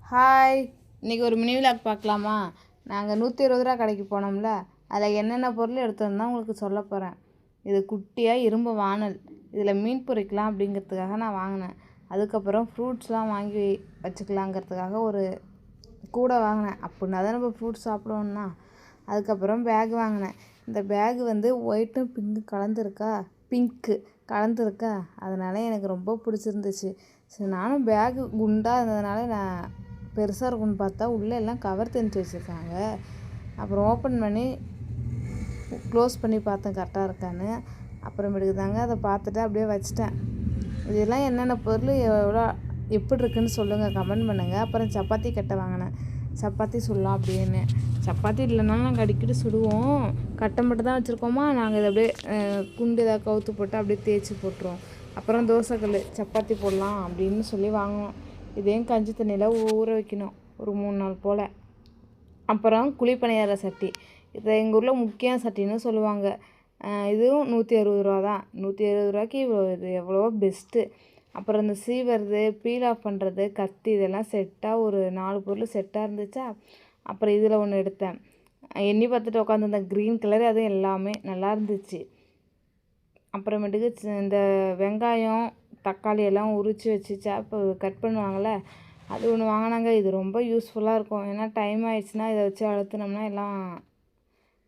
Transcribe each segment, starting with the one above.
Hi, இன்றைக்கி ஒரு mini vlog பார்க்கலாமா? நாங்கள் 120 ரூபா கடைக்கு போனோம்ல, அதில் என்னென்ன பொருள் எடுத்தோம்னா உங்களுக்கு சொல்ல போகிறேன். இது குட்டியாக இரும்பு வானல், இதில் மீன் பொரிக்கலாம் அப்படிங்கிறதுக்காக நான் வாங்கினேன். அதுக்கப்புறம் ஃப்ரூட்ஸ்லாம் வாங்கி வச்சுக்கலாங்கிறதுக்காக ஒரு கூடை வாங்கினேன். அப்படின்னா தான் நம்ம ஃப்ரூட்ஸ் சாப்பிடுவோம்னா. அதுக்கப்புறம் பேக் வாங்கினேன். இந்த பேக் வந்து ஒயிட்டும் பிங்க்கு கலந்துருக்கா, அதனால் எனக்கு ரொம்ப பிடிச்சிருந்துச்சு. சரி, நானும் பேகு குண்டாக இருந்ததுனால நான் பெருசாக இருக்கும்னு பார்த்தா உள்ளே எல்லாம் கவர் திணிச்சு வச்சுருக்காங்க. அப்புறம் ஓப்பன் பண்ணி க்ளோஸ் பண்ணி பார்த்தேன் கரெக்டாக இருக்கான்னு. அப்புறமேட்டுக்கு தாங்க அதை பார்த்துட்டு அப்படியே வச்சிட்டேன். இதெல்லாம் என்னென்ன பொருள் எப்படி இருக்குன்னு சொல்லுங்கள், கமெண்ட் பண்ணுங்கள். அப்புறம் சப்பாத்தி கட்டை வாங்கினேன். சப்பாத்தி சுடலாம் அப்படின்னு. சப்பாத்தி இல்லைனாலும் நாங்கள் அடிக்கடி சுடுவோம். கட்டை மட்டும் தான் வச்சுருக்கோமா, நாங்கள் இதை அப்படியே குண்டு ஏதாவது கவுத்து போட்டு அப்படியே தேய்ச்சி போட்டுருவோம். அப்புறம் தோசைக்கல் சப்பாத்தி போடலாம் அப்படின்னு சொல்லி வாங்கினோம். இதையும் கஞ்சி தண்ணியில் ஊற வைக்கணும் ஒரு 3 நாள் போல். அப்புறம் குழிப்பணியார சட்டி, இதை எங்கள் ஊரில் முக்கிய சட்டின்னு சொல்லுவாங்க. இதுவும் 160 ரூபா தான். 170 ரூபாய்க்கு இது எவ்வளோ பெஸ்ட்டு. அப்புறம் இந்த சீவறது, பீல் ஆஃப் பண்ணுறது, கத்தி, இதெல்லாம் செட்டாக ஒரு 4 பொருள் செட்டாக இருந்துச்சா. அப்புறம் இதில் ஒன்று எடுத்தேன். எண்ணி பார்த்துட்டு உட்காந்துருந்தேன், க்ரீன் கலர். அது எல்லாமே நல்லா இருந்துச்சு. அப்புறமேட்டுக்கு இந்த வெங்காயம், தக்காளி எல்லாம் உரித்து வச்சு இப்போ கட் பண்ணுவாங்கள்ல, அது ஒன்று வாங்கினாங்க. இது ரொம்ப யூஸ்ஃபுல்லாக இருக்கும். ஏன்னா டைம் ஆயிடுச்சுன்னா இதை வச்சு அழுத்தினோம்னா எல்லாம்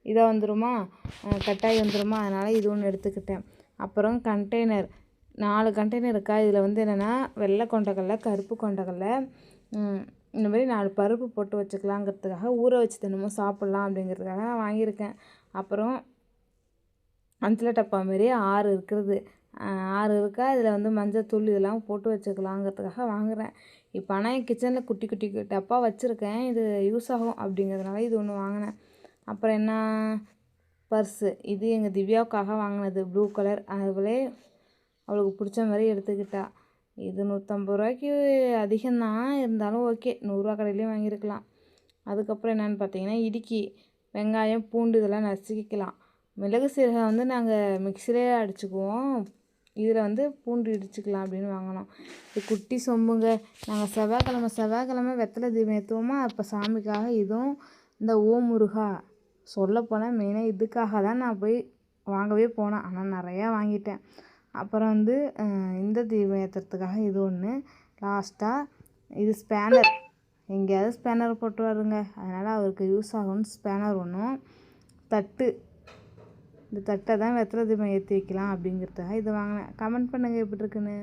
இதாக வந்துடுமா, கட்டாயி வந்துடுமா, அதனால் இது ஒன்று எடுத்துக்கிட்டேன். அப்புறம் கண்டெய்னர் 4 கண்டெய்னர் இருக்கா. இதில் வந்து என்னென்னா வெள்ளை கொண்டக்கடலை, கருப்பு கொண்டக்கடலை, இந்த மாதிரி 4 பருப்பு போட்டு வச்சுக்கலாங்கிறதுக்காக, ஊற வச்சு தினமும் சாப்பிட்லாம் அப்படிங்கிறதுக்காக நான் வாங்கியிருக்கேன். அப்புறம் அஞ்சில் டப்பா மாரி 6 இருக்கா. இதில் வந்து மஞ்சத்தூள் இதெல்லாம் போட்டு வச்சுக்கலாங்கிறதுக்காக வாங்குகிறேன். இப்போ ஆனால் என் கிச்சனில் குட்டி குட்டி டப்பா வச்சுருக்கேன். இது யூஸ் ஆகும் அப்படிங்கிறதுனால இது ஒன்று வாங்கினேன். அப்புறம் என்ன, பர்ஸு. இது எங்கள் திவ்யாவுக்காக வாங்கினது, ப்ளூ கலர். அதுபோலே அவளுக்கு பிடிச்ச மாதிரி எடுத்துக்கிட்டா. இது 150 ரூபாய்க்கு அதிகம்தான், இருந்தாலும் ஓகே, 100 ரூபா கடையிலையும் வாங்கியிருக்கலாம். அதுக்கப்புறம் என்னென்னு பார்த்தீங்கன்னா, இடுக்கி, வெங்காயம், பூண்டு இதெல்லாம் நசுக்கிக்கலாம். மிளகு சீரகம் வந்து நாங்கள் மிக்சிலே அடிச்சுக்குவோம். இதில் வந்து பூண்டு இடிச்சுக்கலாம் அப்படின்னு வாங்கினோம். இது குட்டி சொம்புங்க. நாங்கள் செவ்வாய்க்கிழமை வெத்தலை தீபம் ஏற்றுவோமா, அப்போ சாமிக்காக இதுவும் இந்த ஓம் முருகா சொல்லப்போனால் மெயினாக இதுக்காக தான் நான் போய் வாங்கவே போனேன். ஆனால் நிறையா வாங்கிட்டேன். அப்புறம் வந்து இந்த தீபம் ஏற்றுறதுக்காக இது ஒன்று. லாஸ்ட்டாக இது ஸ்பேனர், எங்கேயாவது ஸ்பேனர் போட்டு வருங்க, அதனால் அவருக்கு யூஸ் ஆகும்னு ஸ்பேனர் ஒன்றும். தட்டு, இந்த தட்டை தான் வெத்தலை தீபம் ஏற்றி வைக்கலாம் அப்படிங்கிறதுக்காக இது வாங்கினேன். கமெண்ட் பண்ணுங்கள் எப்படி இருக்குன்னு.